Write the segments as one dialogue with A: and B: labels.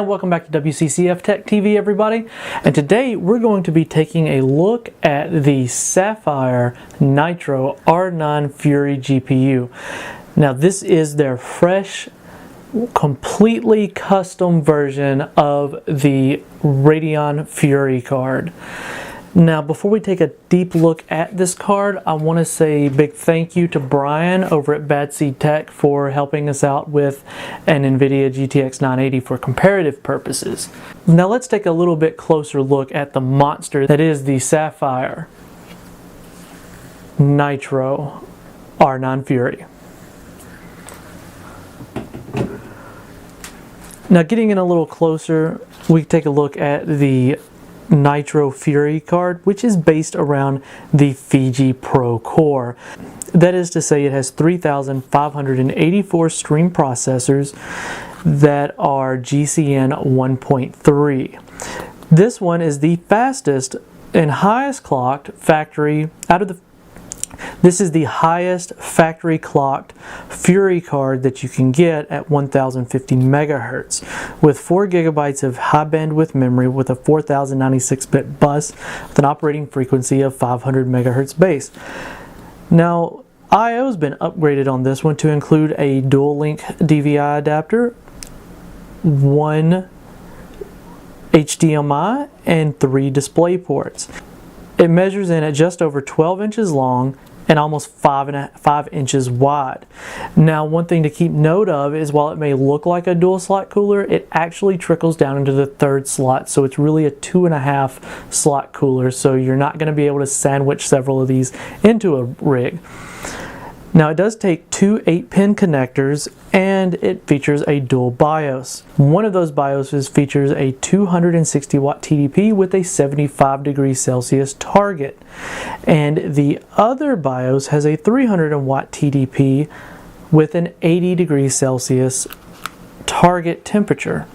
A: And welcome back to WCCF Tech TV, everybody. And today we're going to be taking a look at the Sapphire Nitro R9 Fury GPU. Now this is their fresh, completely custom version of the Radeon Fury card. Now, before we take a deep look at this card, I want to say a big thank you to Brian over at Bad Seed Tech for helping us out with an NVIDIA GTX 980 for comparative purposes. Now let's take a little bit closer look at the monster that is the Sapphire Nitro R9 Fury. Now getting in a little closer, we take a look at the Nitro Fury card, which is based around the Fiji Pro core. That is to say, it has 3,584 stream processors that are GCN 1.3. This one is the fastest and highest clocked factory This is the highest factory clocked Fury card that you can get at 1050 megahertz with 4 gigabytes of high bandwidth memory with a 4096-bit bus with an operating frequency of 500 megahertz base. Now, I/O's been upgraded on this one to include a dual link DVI adapter, 1 HDMI, and 3 display ports. It measures in at just over 12 inches long and almost 5 inches wide. Now, one thing to keep note of is while it may look like a dual slot cooler, it actually trickles down into the third slot, so it's really a 2.5 slot cooler, so you're not going to be able to sandwich several of these into a rig. Now, it does take 2 8-pin connectors, and it features a dual BIOS. One of those BIOSes features a 260 watt TDP with a 75 degrees Celsius target, and the other BIOS has a 300 watt TDP with an 80 degrees Celsius target temperature.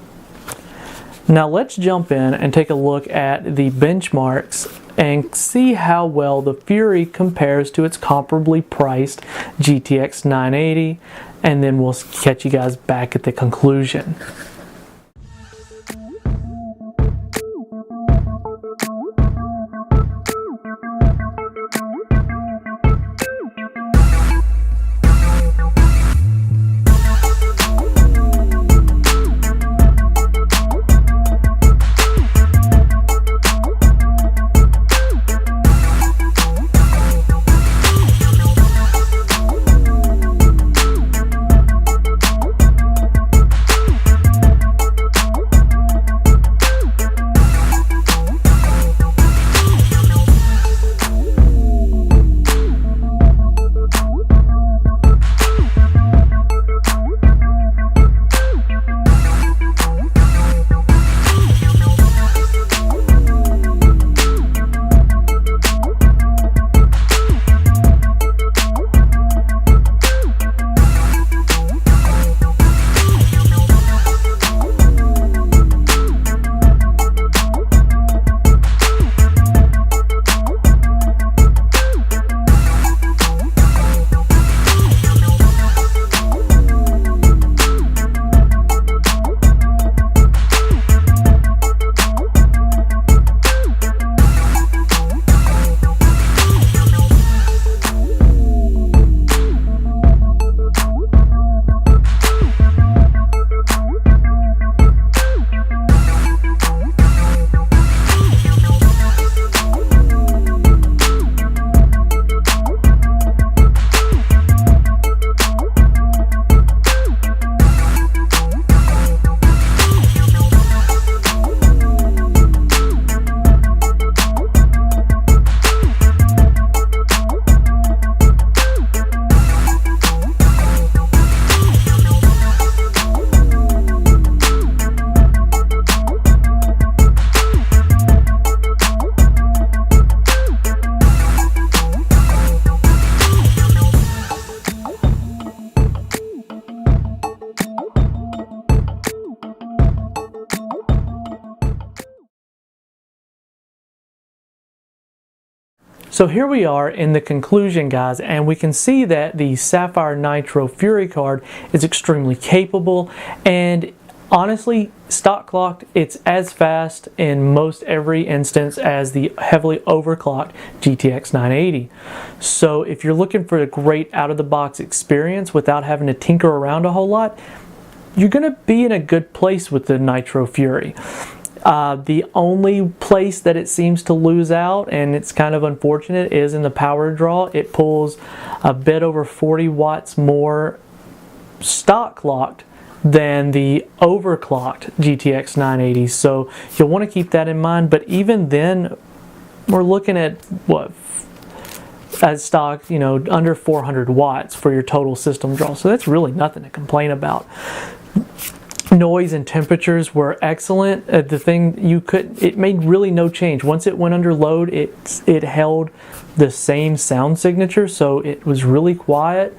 A: Now let's jump in and take a look at the benchmarks and see how well the Fury compares to its comparably priced GTX 980, and then we'll catch you guys back at the conclusion. So here we are in the conclusion, guys, and we can see that the Sapphire Nitro Fury card is extremely capable, and Honestly, stock clocked, it's as fast in most every instance as the heavily overclocked GTX 980. So if you're looking for a great out-of-the-box experience without having to tinker around a whole lot, you're going to be in a good place with the Nitro Fury. The only place that it seems to lose out, and it's kind of unfortunate, is in the power draw. It pulls a bit over 40 watts more stock clocked than the overclocked GTX 980, so you'll want to keep that in mind. But even then, we're looking at what, as stock, under 400 watts for your total system draw, so that's really nothing to complain about. Noise and temperatures were excellent. The thing it made really no change. Once it went under load, it held the same sound signature, so it was really quiet.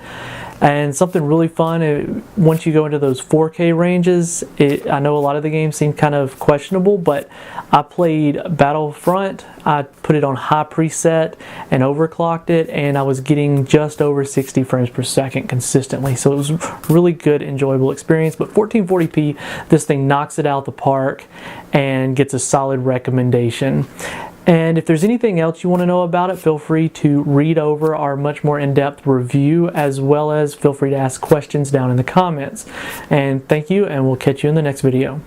A: And something really fun, once you go into those 4K ranges, I know a lot of the games seem kind of questionable, but I played Battlefront, I put it on high preset and overclocked it, and I was getting just over 60 frames per second consistently. So it was a really good, enjoyable experience. But 1440p, this thing knocks it out the park and gets a solid recommendation. And if there's anything else you want to know about it, feel free to read over our much more in-depth review, as well as feel free to ask questions down in the comments. And thank you, and we'll catch you in the next video.